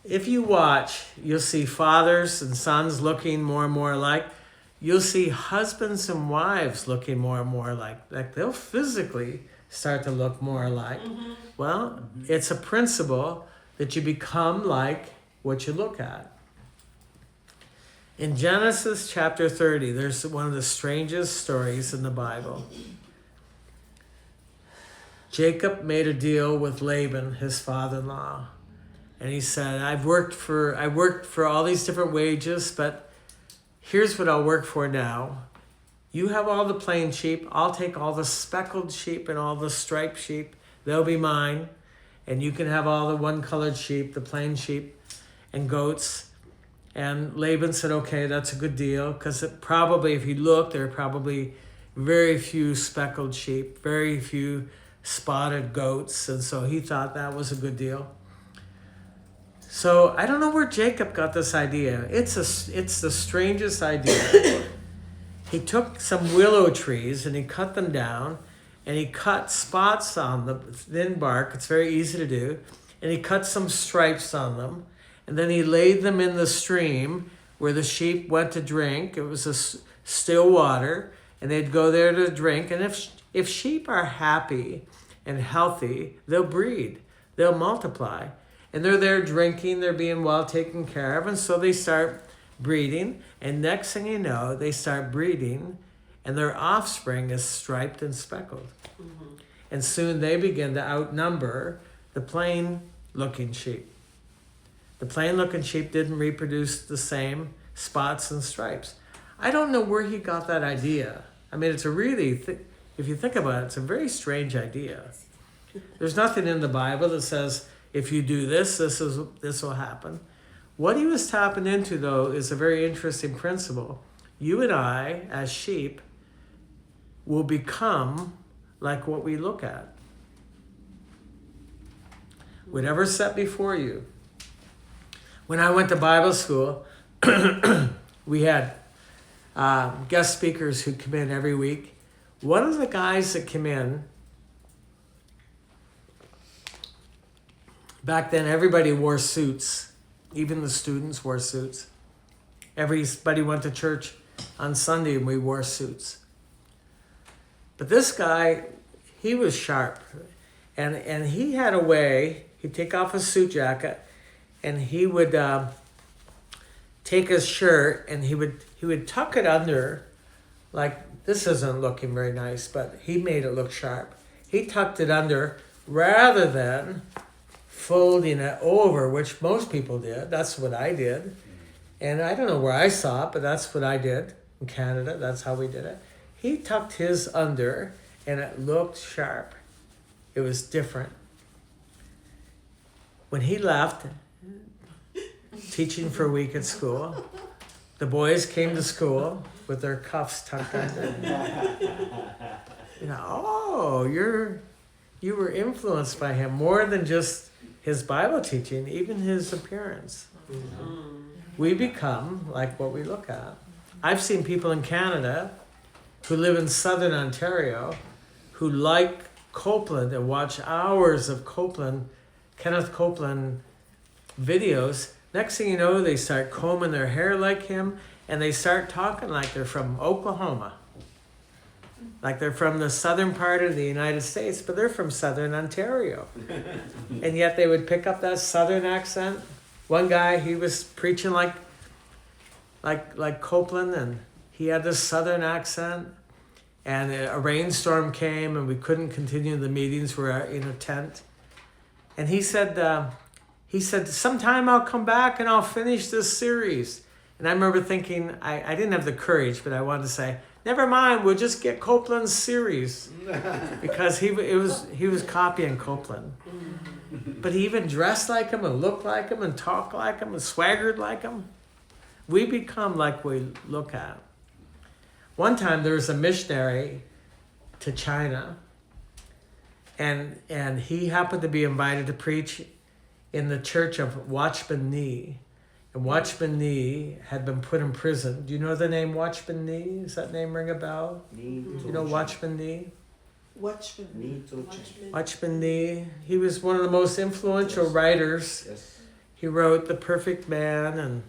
if you watch, you'll see fathers and sons looking more and more alike. You'll see husbands and wives looking more and more alike. Like they'll physically start to look more alike. Mm-hmm. Well, it's a principle that you become like what you look at. In Genesis chapter 30, there's one of the strangest stories in the Bible. Jacob made a deal with Laban, his father-in-law. And he said, I worked for all these different wages, but here's what I'll work for now. You have all the plain sheep. I'll take all the speckled sheep and all the striped sheep. They'll be mine. And you can have all the one-colored sheep, the plain sheep and goats. And Laban said, okay, that's a good deal. Because probably, if you look, there are probably very few speckled sheep, very few spotted goats. And so he thought that was a good deal. So I don't know where Jacob got this idea. It's the strangest idea. He took some willow trees and he cut them down, and he cut spots on the thin bark. It's very easy to do. And he cut some stripes on them, and then he laid them in the stream where the sheep went to drink. It was a still water, and they'd go there to drink. And if sheep are happy and healthy, they'll breed, they'll multiply. And they're there drinking, they're being well taken care of, and so they start breeding, and next thing you know, they start breeding, and their offspring is striped and speckled. Mm-hmm. And soon they begin to outnumber the plain-looking sheep. The plain-looking sheep didn't reproduce the same spots and stripes. I don't know where he got that idea. I mean, it's a really, if you think about it, it's a very strange idea. There's nothing in the Bible that says, if you do this, this will happen. What he was tapping into, though, is a very interesting principle. You and I, as sheep, will become like what we look at. Whatever's set before you. When I went to Bible school, we had guest speakers who come in every week. One of the guys that came in, back then, everybody wore suits. Even the students wore suits. Everybody went to church on Sunday and we wore suits. But this guy, he was sharp. And he had a way, he'd take off his suit jacket and he would take his shirt and he would tuck it under, like, this isn't looking very nice, but he made it look sharp. He tucked it under rather than folding it over, which most people did. That's what I did. And I don't know where I saw it, but that's what I did in Canada. That's how we did it. He tucked his under, and it looked sharp. It was different. When he left, teaching for a week at school, the boys came to school with their cuffs tucked under. You were influenced by him more than just his Bible teaching, even his appearance. Mm-hmm. We become like what we look at. I've seen people in Canada who live in southern Ontario who like Copeland and watch hours of Kenneth Copeland videos. Next thing you know, they start combing their hair like him, and they start talking like they're from Oklahoma. Like they're from the southern part of the United States, but they're from southern Ontario. And yet they would pick up that southern accent. One guy, he was preaching like Copeland, and he had this southern accent. And a rainstorm came, and we couldn't continue the meetings. We're in a tent. And he said, sometime I'll come back and I'll finish this series. And I remember thinking, I didn't have the courage, but I wanted to say, never mind, we'll just get Copeland's series. Because he was copying Copeland. But he even dressed like him and looked like him and talked like him and swaggered like him. We become like we look at. One time there was a missionary to China, and he happened to be invited to preach in the church of Watchman Nee. And Watchman Nee had been put in prison. Do you know the name Watchman Nee? Does that name ring a bell? Do you know Watchman Nee? Watchman Nee. He was one of the most influential writers He wrote The Perfect Man, and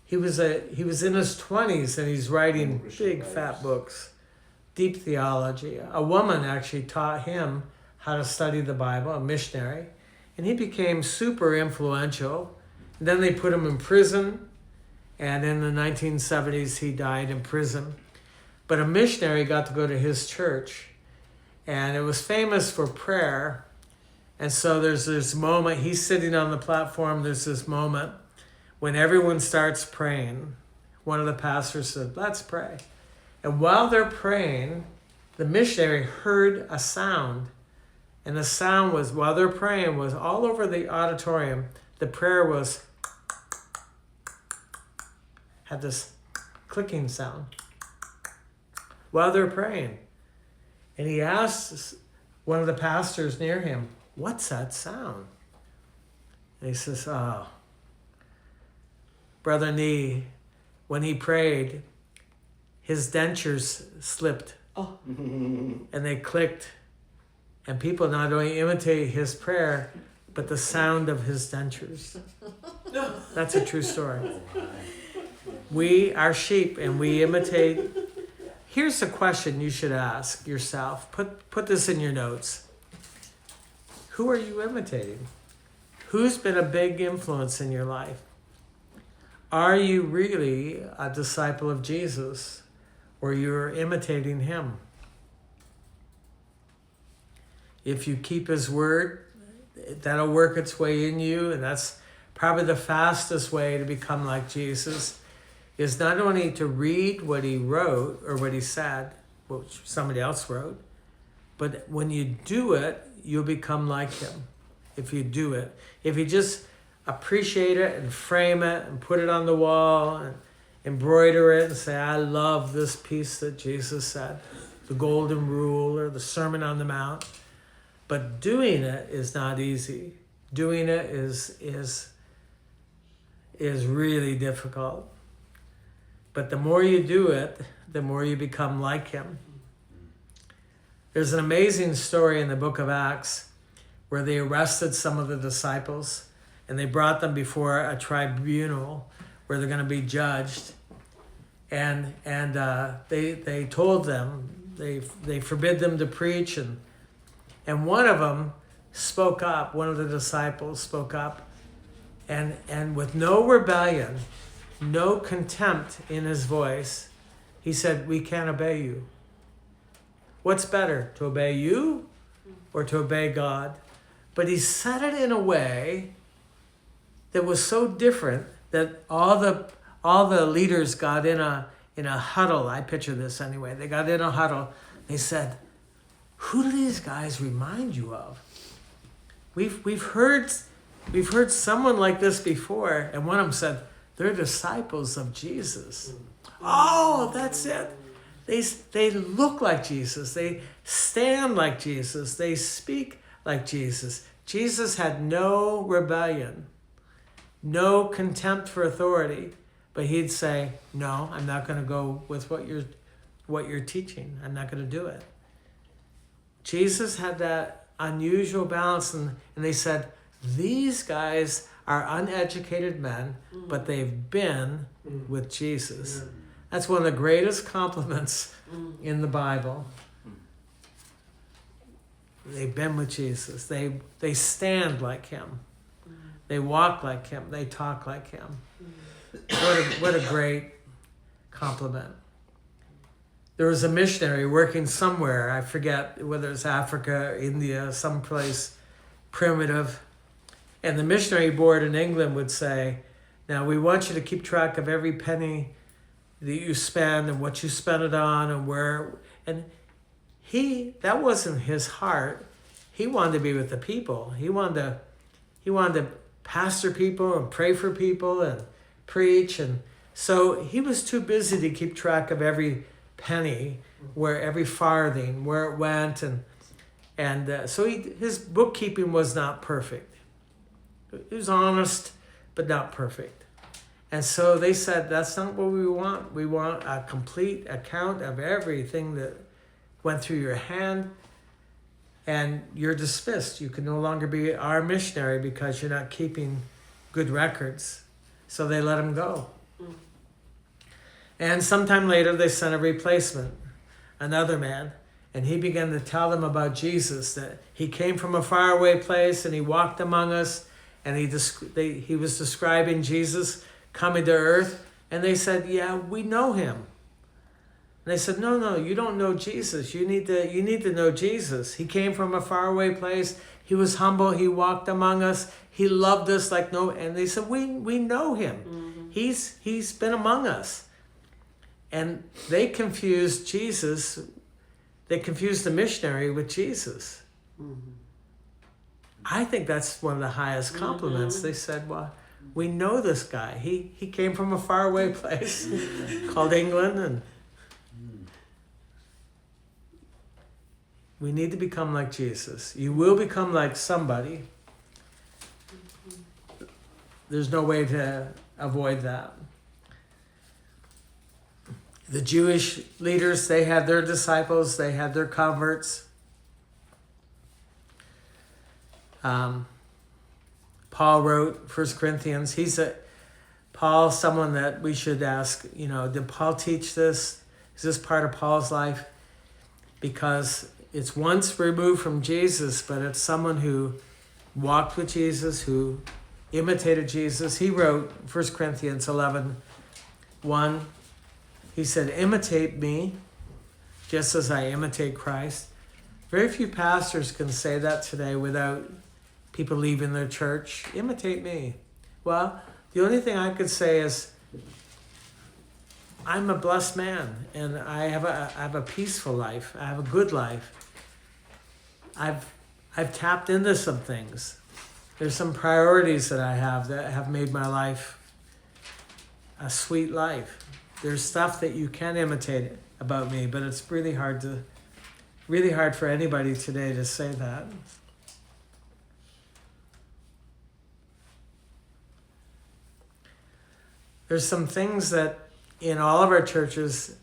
he was in his 20s, and he's writing big fat books, deep theology. A woman actually taught him how to study the Bible, a missionary, and he became super influential. And then they put him in prison, and in the 1970s he died in prison. But a missionary got to go to his church, and it was famous for prayer. And so there's this moment, he's sitting on the platform, there's this moment when everyone starts praying. One of the pastors said, let's pray. And while they're praying, the missionary heard a sound. And the sound was, while they're praying, was all over the auditorium. The prayer was, had this clicking sound while they're praying. And he asked one of the pastors near him, what's that sound? And he says, oh, Brother Nee, when he prayed, his dentures slipped. Oh. And they clicked. And people not only imitate his prayer, but the sound of his dentures. That's a true story. We are sheep and we imitate. Here's a question you should ask yourself. Put this in your notes. Who are you imitating? Who's been a big influence in your life? Are you really a disciple of Jesus, or you're imitating him? If you keep his word, that'll work its way in you, and that's probably the fastest way to become like Jesus, is not only to read what he wrote or what he said, which somebody else wrote, but when you do it, you'll become like him. If you do it. If you just appreciate it and frame it and put it on the wall and embroider it and say, I love this piece that Jesus said, the golden rule or the Sermon on the Mount. But doing it is not easy. Doing it is really difficult. But the more you do it, the more you become like him. There's an amazing story in the book of Acts where they arrested some of the disciples and they brought them before a tribunal where they're going to be judged. And they told them, they forbid them to preach, and one of them spoke up, one of the disciples spoke up, and with no rebellion, no contempt in his voice, he said, we can't obey you. What's better, to obey you or to obey God? But he said it in a way that was so different that all the leaders got in a huddle. I picture this anyway. They got in a huddle. They said, who do these guys remind you of? We've heard someone like this before. And one of them said, they're disciples of Jesus. Oh, that's it. They look like Jesus. They stand like Jesus. They speak like Jesus. Jesus had no rebellion, no contempt for authority, but he'd say, no, I'm not going to go with what you're teaching. I'm not going to do it. Jesus had that unusual balance, and they said, these guys are uneducated men, but they've been with Jesus. That's one of the greatest compliments in the Bible. They've been with Jesus. They stand like him. They walk like him. They talk like him. What a great compliment. There was a missionary working somewhere. I forget whether it's Africa, India, someplace primitive. And the missionary board in England would say, now we want you to keep track of every penny that you spend and what you spend it on and where. And that wasn't his heart. He wanted to be with the people. He wanted to pastor people and pray for people and preach. And so he was too busy to keep track of every penny, where every farthing, where it went. And so his bookkeeping was not perfect. It was honest, but not perfect. And so they said, that's not what we want. We want a complete account of everything that went through your hand. and you're dismissed. You can no longer be our missionary because you're not keeping good records. So they let him go. And sometime later, they sent a replacement, another man, and he began to tell them about Jesus, that he came from a faraway place and he walked among us, and he was describing Jesus coming to earth, and they said, yeah, we know him. And they said, no, you don't know Jesus. You need to know Jesus. He came from a faraway place. He was humble. He walked among us. He loved us like no. And they said, we know him. Mm-hmm. He's been among us. And they confused Jesus. They confused the missionary with Jesus. Mm-hmm. I think that's one of the highest compliments. Mm-hmm. They said, well, we know this guy. He came from a faraway place called England, and we need to become like Jesus. You will become like somebody. There's no way to avoid that. The Jewish leaders, they had their disciples, they had their converts. Paul wrote 1 Corinthians. Paul, someone that we should ask, did Paul teach this? Is this part of Paul's life? Because it's once removed from Jesus, but it's someone who walked with Jesus, who imitated Jesus. He wrote 1 Corinthians 11:1. He said, imitate me, just as I imitate Christ. Very few pastors can say that today without people leaving their church. Imitate me. Well, the only thing I could say is, I'm a blessed man, and I have a peaceful life. I have a good life. I've tapped into some things. There's some priorities that I have that have made my life a sweet life. There's stuff that you can imitate about me, but it's really hard for anybody today to say that. There's some things that in all of our churches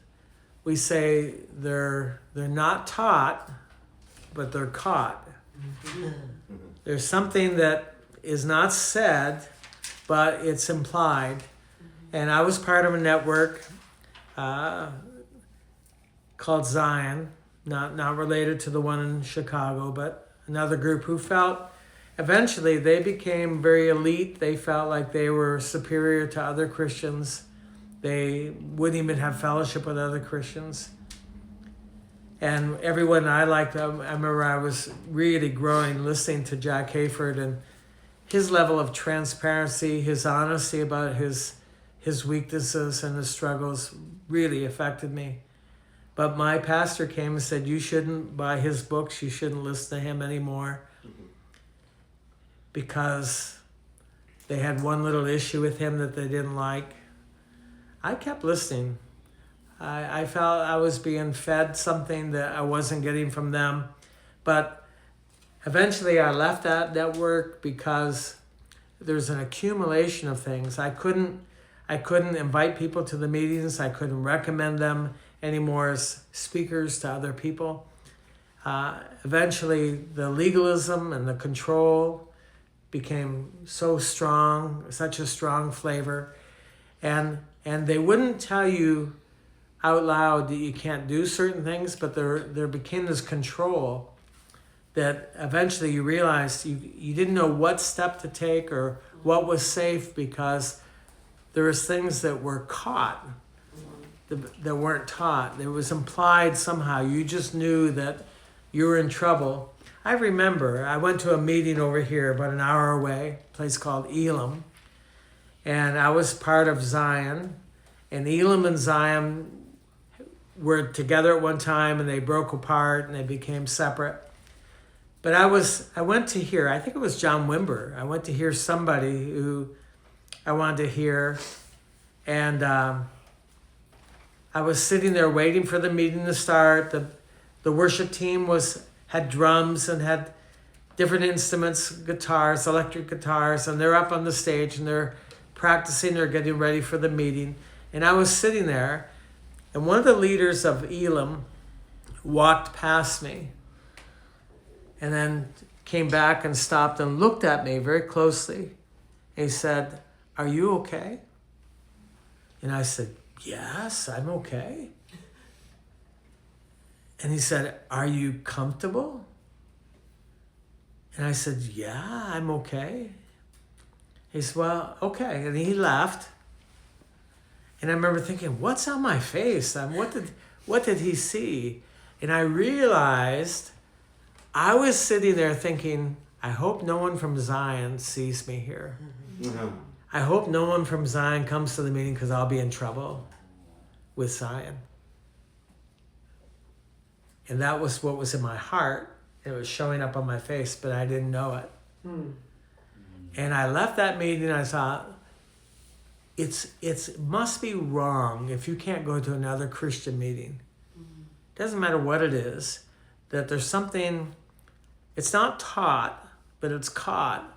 we say they're not taught, but they're caught. There's something that is not said, but it's implied. And I was part of a network called Zion, not related to the one in Chicago, but another group who felt eventually they became very elite. They felt like they were superior to other Christians. They wouldn't even have fellowship with other Christians. And everyone I liked, I remember I was really growing listening to Jack Hayford, and his level of transparency, his honesty about his weaknesses and his struggles really affected me. But my pastor came and said, you shouldn't buy his books, you shouldn't listen to him anymore, because they had one little issue with him that they didn't like. I kept listening. I felt I was being fed something that I wasn't getting from them. But eventually I left that network because there's an accumulation of things. I couldn't invite people to the meetings. I couldn't recommend them anymore as speakers to other people. Eventually the legalism and the control became so strong, such a strong flavor. And they wouldn't tell you out loud that you can't do certain things, but there became this control that eventually you realized you didn't know what step to take or what was safe, because there was things that were caught that weren't taught. It was implied somehow. You just knew that you were in trouble. I remember I went to a meeting over here about an hour away, a place called Elam, and I was part of Zion, and Elam and Zion were together at one time, and they broke apart and they became separate. But I went to hear, I think it was John Wimber. I went to hear somebody who I wanted to hear, and I was sitting there waiting for the meeting to start. The worship team had drums and had different instruments, guitars, electric guitars, and they're up on the stage and they're practicing, they're getting ready for the meeting. And I was sitting there, and one of the leaders of Elam walked past me. and then came back and stopped and looked at me very closely. He said, "Are you okay?" And I said, "Yes, I'm okay." And he said, "Are you comfortable?" And I said, "Yeah, I'm okay." He said, "Well, okay." And he left. And I remember thinking, what's on my face? What did he see? And I realized I was sitting there thinking, I hope no one from Zion sees me here. Mm-hmm. I hope no one from Zion comes to the meeting because I'll be in trouble with Zion. And that was what was in my heart. It was showing up on my face, but I didn't know it. And I left that meeting and I thought, it must be wrong if you can't go to another Christian meeting. Doesn't matter what it is, that there's something, it's not taught, but it's caught.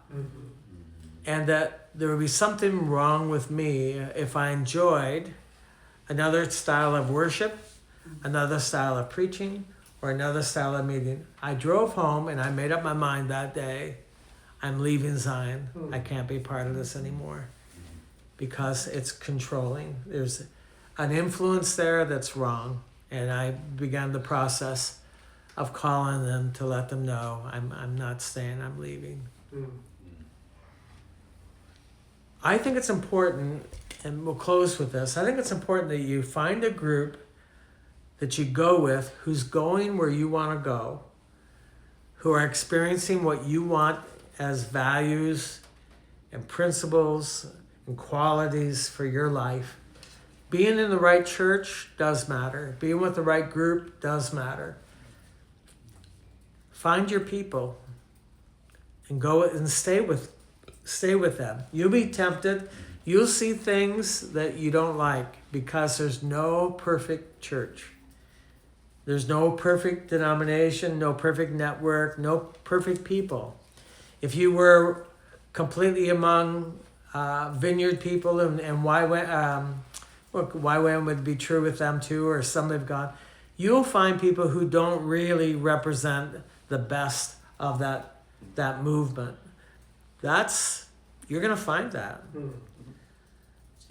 And that there would be something wrong with me if I enjoyed another style of worship, another style of preaching, or another style of meeting. I drove home and I made up my mind that day, I'm leaving Zion. I can't be part of this anymore because it's controlling. There's an influence there that's wrong. And I began the process of calling them to let them know I'm not staying, I'm leaving. I think it's important, and we'll close with this, I think it's important that you find a group that you go with who's going where you want to go, who are experiencing what you want as values and principles and qualities for your life. Being in the right church does matter. Being with the right group does matter. Find your people and go and stay with them. You'll be tempted. You'll see things that you don't like because there's no perfect church. There's no perfect denomination, no perfect network, no perfect people. If you were completely among vineyard people and YWAM would be true with them too, or some have gone, you'll find people who don't really represent the best of that movement. You're going to find that.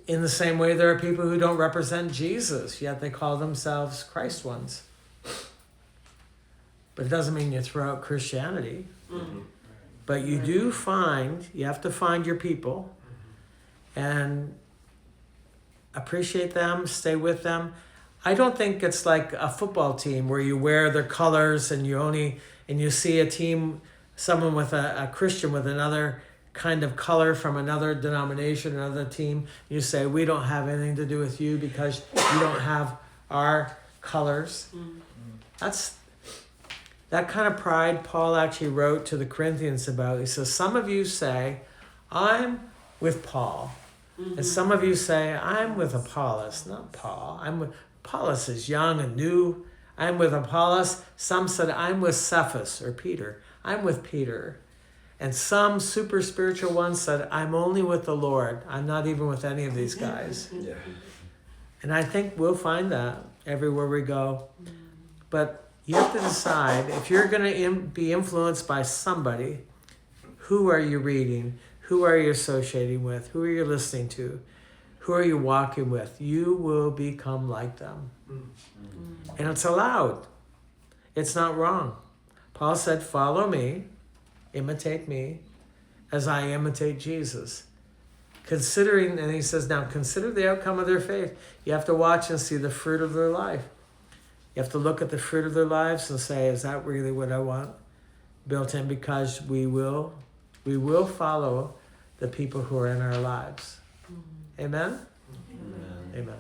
In the same way, there are people who don't represent Jesus, yet they call themselves Christ ones. But it doesn't mean you throw out Christianity. But you have to find your people and appreciate them, stay with them. I don't think it's like a football team where you wear their colors and you see a team, someone with a Christian with another kind of color from another denomination, another team. You say, we don't have anything to do with you because you don't have our colors. That's that kind of pride Paul actually wrote to the Corinthians about. He says, some of you say, I'm with Paul. And some of you say, I'm with Apollos, not Paul. Apollos is young and new. I'm with Apollos. Some said, I'm with Cephas or Peter. I'm with Peter. And some super spiritual ones said, I'm only with the Lord. I'm not even with any of these guys. Yeah. And I think we'll find that everywhere we go. But you have to decide, if you're going to be influenced by somebody, who are you reading? Who are you associating with? Who are you listening to? Who are you walking with? You will become like them. And it's allowed. It's not wrong. Paul said, follow me, imitate me, as I imitate Jesus. Considering, and he says, now consider the outcome of their faith. You have to watch and see the fruit of their life. You have to look at the fruit of their lives and say, is that really what I want built in? Because we will follow the people who are in our lives. Amen? Amen. Amen.